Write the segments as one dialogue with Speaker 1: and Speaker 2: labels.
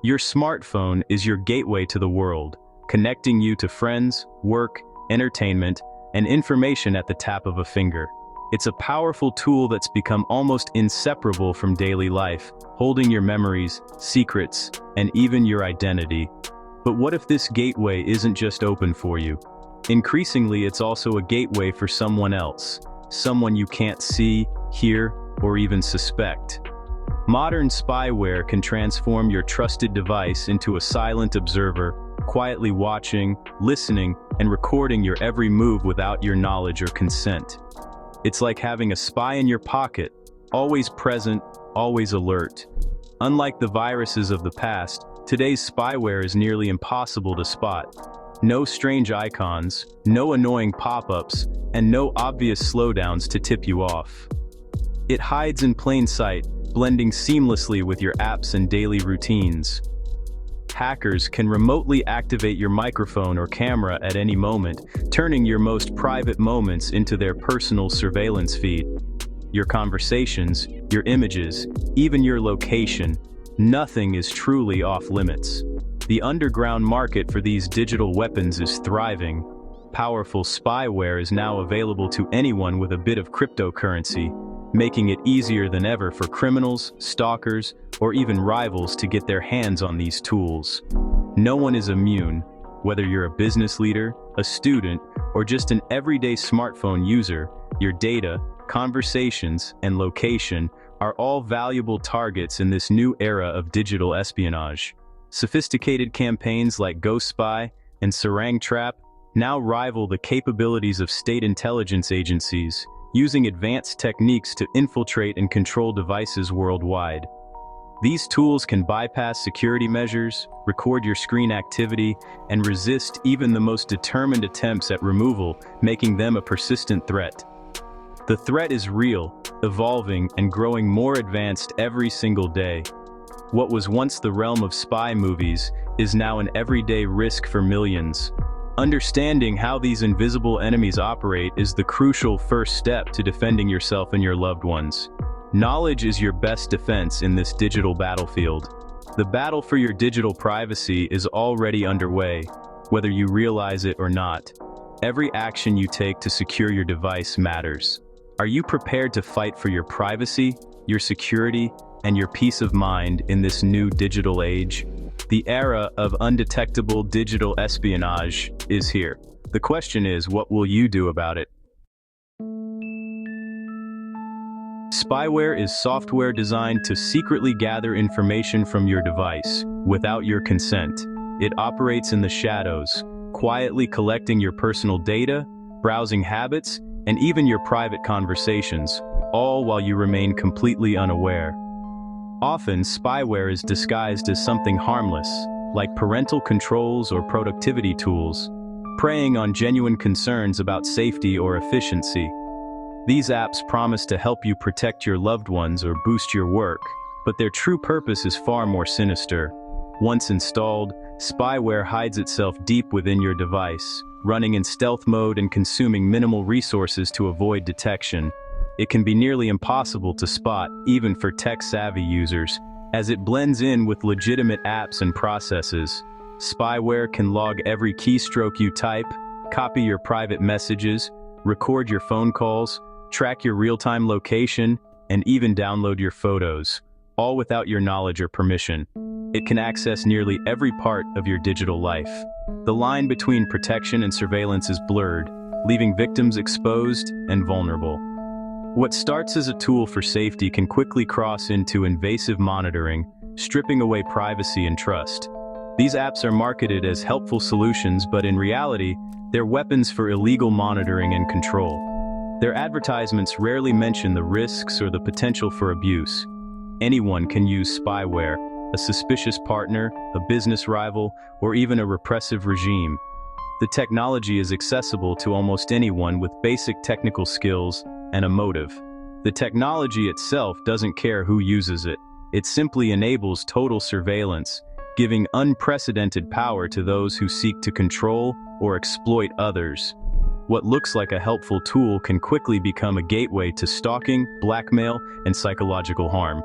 Speaker 1: Your smartphone is your gateway to the world, connecting you to friends, work, entertainment, and information at the tap of a finger. It's a powerful tool that's become almost inseparable from daily life, holding your memories, secrets, and even your identity. But what if this gateway isn't just open for you? Increasingly, it's also a gateway for someone else, someone you can't see, hear, or even suspect. Modern spyware can transform your trusted device into a silent observer, quietly watching, listening, and recording your every move without your knowledge or consent. It's like having a spy in your pocket, always present, always alert. Unlike the viruses of the past, today's spyware is nearly impossible to spot. No strange icons, no annoying pop-ups, and no obvious slowdowns to tip you off. It hides in plain sight, blending seamlessly with your apps and daily routines. Hackers can remotely activate your microphone or camera at any moment, turning your most private moments into their personal surveillance feed. Your conversations, your images, even your location, nothing is truly off-limits. The underground market for these digital weapons is thriving. Powerful spyware is now available to anyone with a bit of cryptocurrency, making it easier than ever for criminals, stalkers, or even rivals to get their hands on these tools. No one is immune, whether you're a business leader, a student, or just an everyday smartphone user. Your data, conversations, and location are all valuable targets in this new era of digital espionage. Sophisticated campaigns like Ghost Spy and Sarang Trap now rival the capabilities of state intelligence agencies, using advanced techniques to infiltrate and control devices worldwide. These tools can bypass security measures, record your screen activity, and resist even the most determined attempts at removal, making them a persistent threat. The threat is real, evolving, and growing more advanced every single day. What was once the realm of spy movies is now an everyday risk for millions. Understanding how these invisible enemies operate is the crucial first step to defending yourself and your loved ones. Knowledge is your best defense in this digital battlefield. The battle for your digital privacy is already underway, whether you realize it or not. Every action you take to secure your device matters. Are you prepared to fight for your privacy, your security, and your peace of mind in this new digital age? The era of undetectable digital espionage is here. The question is, what will you do about it? Spyware is software designed to secretly gather information from your device, without your consent. It operates in the shadows, quietly collecting your personal data, browsing habits, and even your private conversations, all while you remain completely unaware. Often, spyware is disguised as something harmless, like parental controls or productivity tools, preying on genuine concerns about safety or efficiency. These apps promise to help you protect your loved ones or boost your work, but their true purpose is far more sinister. Once installed, spyware hides itself deep within your device, running in stealth mode and consuming minimal resources to avoid detection. It can be nearly impossible to spot, even for tech-savvy users, as it blends in with legitimate apps and processes. Spyware can log every keystroke you type, copy your private messages, record your phone calls, track your real-time location, and even download your photos, all without your knowledge or permission. It can access nearly every part of your digital life. The line between protection and surveillance is blurred, leaving victims exposed and vulnerable. What starts as a tool for safety can quickly cross into invasive monitoring, stripping away privacy and trust. These apps are marketed as helpful solutions, but in reality, they're weapons for illegal monitoring and control. Their advertisements rarely mention the risks or the potential for abuse. Anyone can use spyware: a suspicious partner, a business rival, or even a repressive regime. The technology is accessible to almost anyone with basic technical skills and a motive. The technology itself doesn't care who uses it. It simply enables total surveillance, giving unprecedented power to those who seek to control or exploit others. What looks like a helpful tool can quickly become a gateway to stalking, blackmail, and psychological harm.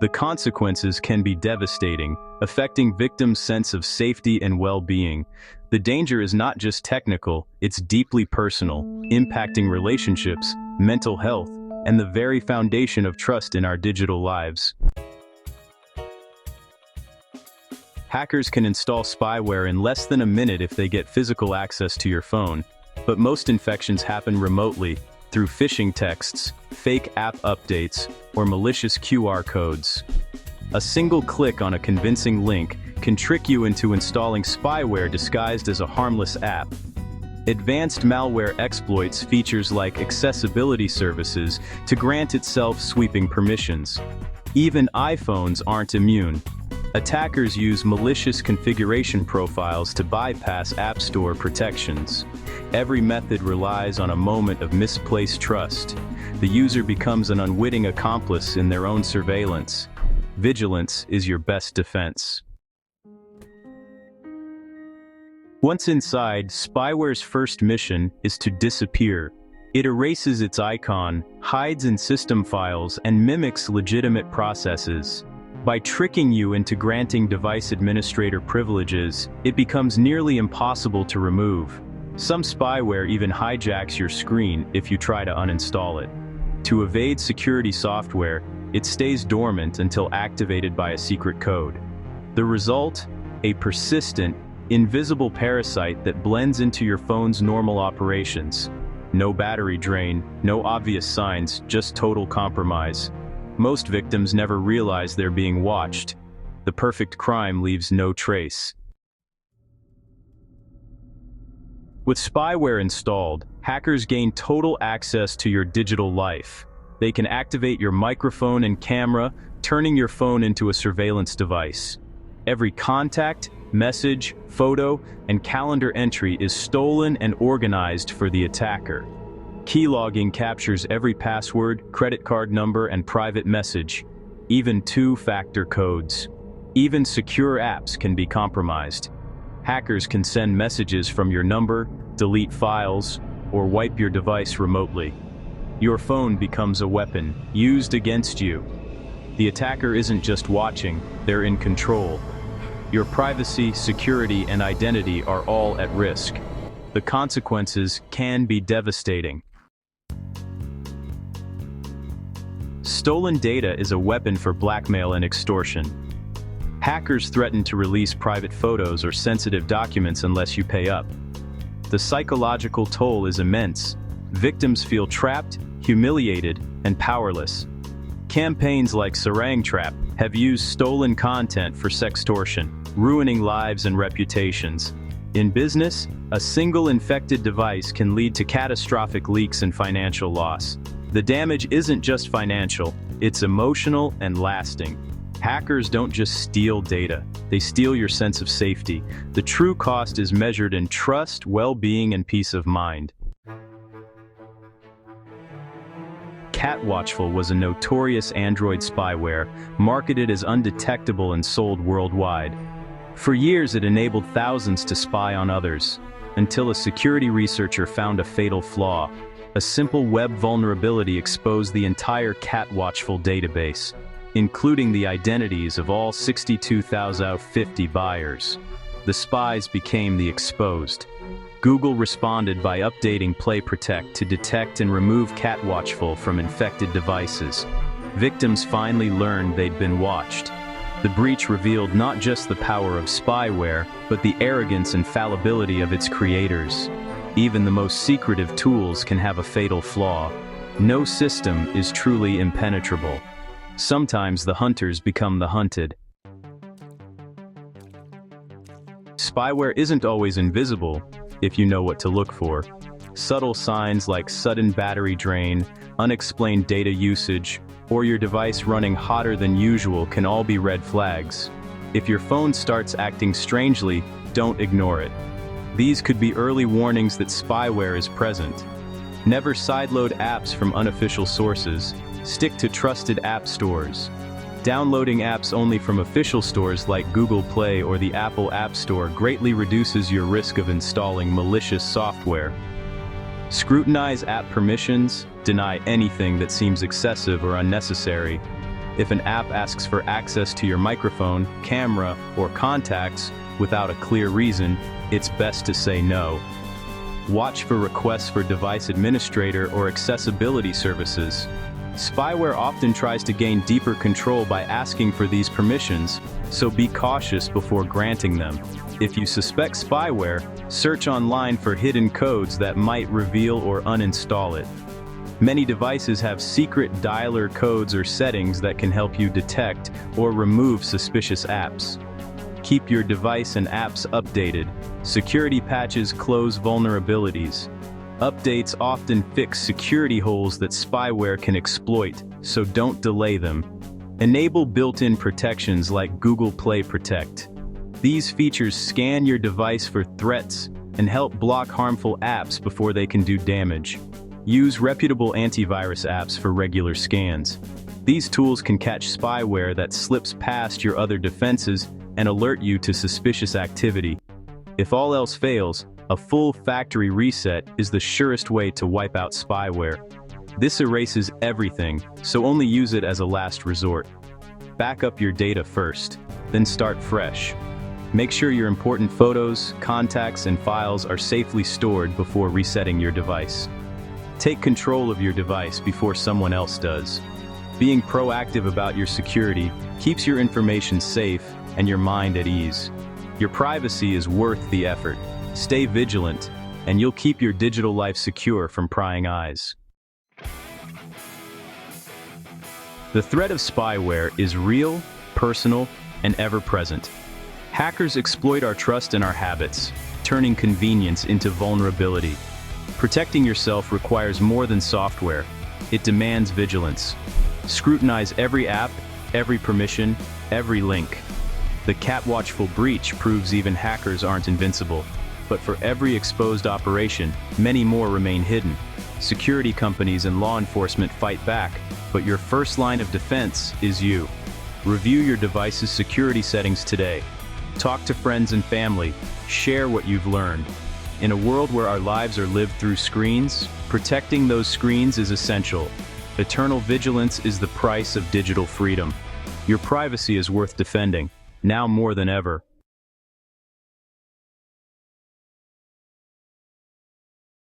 Speaker 1: The consequences can be devastating, affecting victims' sense of safety and well-being. The danger is not just technical, it's deeply personal, impacting relationships, mental health, and the very foundation of trust in our digital lives. Hackers can install spyware in less than a minute if they get physical access to your phone, but most infections happen remotely, through phishing texts, fake app updates, or malicious QR codes. A single click on a convincing link can trick you into installing spyware disguised as a harmless app. Advanced malware exploits features like accessibility services to grant itself sweeping permissions. Even iPhones aren't immune. Attackers use malicious configuration profiles to bypass App Store protections. Every method relies on a moment of misplaced trust. The user becomes an unwitting accomplice in their own surveillance. Vigilance is your best defense. Once inside, spyware's first mission is to disappear. It erases its icon, hides in system files, and mimics legitimate processes. By tricking you into granting device administrator privileges, it becomes nearly impossible to remove. Some spyware even hijacks your screen if you try to uninstall it. To evade security software, it stays dormant until activated by a secret code. The result? A persistent, invisible parasite that blends into your phone's normal operations. No battery drain, no obvious signs, just total compromise. Most victims never realize they're being watched. The perfect crime leaves no trace. With spyware installed, hackers gain total access to your digital life. They can activate your microphone and camera, turning your phone into a surveillance device. Every contact, message, photo, and calendar entry is stolen and organized for the attacker. Keylogging captures every password, credit card number, and private message, even two-factor codes. Even secure apps can be compromised. Hackers can send messages from your number, delete files, or wipe your device remotely. Your phone becomes a weapon, used against you. The attacker isn't just watching, they're in control. Your privacy, security, and identity are all at risk. The consequences can be devastating. Stolen data is a weapon for blackmail and extortion. Hackers threaten to release private photos or sensitive documents unless you pay up. The psychological toll is immense. Victims feel trapped, humiliated, and powerless. Campaigns like Saran Trap have used stolen content for sextortion, ruining lives and reputations. In business, a single infected device can lead to catastrophic leaks and financial loss. The damage isn't just financial, it's emotional and lasting. Hackers don't just steal data, they steal your sense of safety. The true cost is measured in trust, well-being, and peace of mind. Catwatchful was a notorious Android spyware, marketed as undetectable and sold worldwide. For years it enabled thousands to spy on others, until a security researcher found a fatal flaw. A simple web vulnerability exposed the entire Catwatchful database, including the identities of all 62,050 buyers. The spies became the exposed. Google responded by updating Play Protect to detect and remove Catwatchful from infected devices. Victims finally learned they'd been watched. The breach revealed not just the power of spyware, but the arrogance and fallibility of its creators. Even the most secretive tools can have a fatal flaw. No system is truly impenetrable. Sometimes the hunters become the hunted. Spyware isn't always invisible, if you know what to look for. Subtle signs like sudden battery drain, unexplained data usage, or your device running hotter than usual can all be red flags. If your phone starts acting strangely, don't ignore it. These could be early warnings that spyware is present. Never sideload apps from unofficial sources. Stick to trusted app stores. Downloading apps only from official stores like Google Play or the Apple App Store greatly reduces your risk of installing malicious software. Scrutinize app permissions, deny anything that seems excessive or unnecessary. If an app asks for access to your microphone, camera, or contacts without a clear reason, it's best to say no. Watch for requests for device administrator or accessibility services. Spyware often tries to gain deeper control by asking for these permissions, so be cautious before granting them. If you suspect spyware, search online for hidden codes that might reveal or uninstall it. Many devices have secret dialer codes or settings that can help you detect or remove suspicious apps. Keep your device and apps updated. Security patches close vulnerabilities. Updates often fix security holes that spyware can exploit, so don't delay them. Enable built-in protections like Google Play Protect. These features scan your device for threats and help block harmful apps before they can do damage. Use reputable antivirus apps for regular scans. These tools can catch spyware that slips past your other defenses and alert you to suspicious activity. If all else fails, a full factory reset is the surest way to wipe out spyware. This erases everything, so only use it as a last resort. Back up your data first, then start fresh. Make sure your important photos, contacts, and files are safely stored before resetting your device. Take control of your device before someone else does. Being proactive about your security keeps your information safe and your mind at ease. Your privacy is worth the effort. Stay vigilant, and you'll keep your digital life secure from prying eyes. The threat of spyware is real, personal, and ever-present. Hackers exploit our trust and our habits, turning convenience into vulnerability. Protecting yourself requires more than software. It demands vigilance. Scrutinize every app, every permission, every link. The Catwatchful Breach proves even hackers aren't invincible. But for every exposed operation, many more remain hidden. Security companies and law enforcement fight back, but your first line of defense is you. Review your device's security settings today. Talk to friends and family. Share what you've learned. In a world where our lives are lived through screens, protecting those screens is essential. Eternal vigilance is the price of digital freedom. Your privacy is worth defending, now more than ever.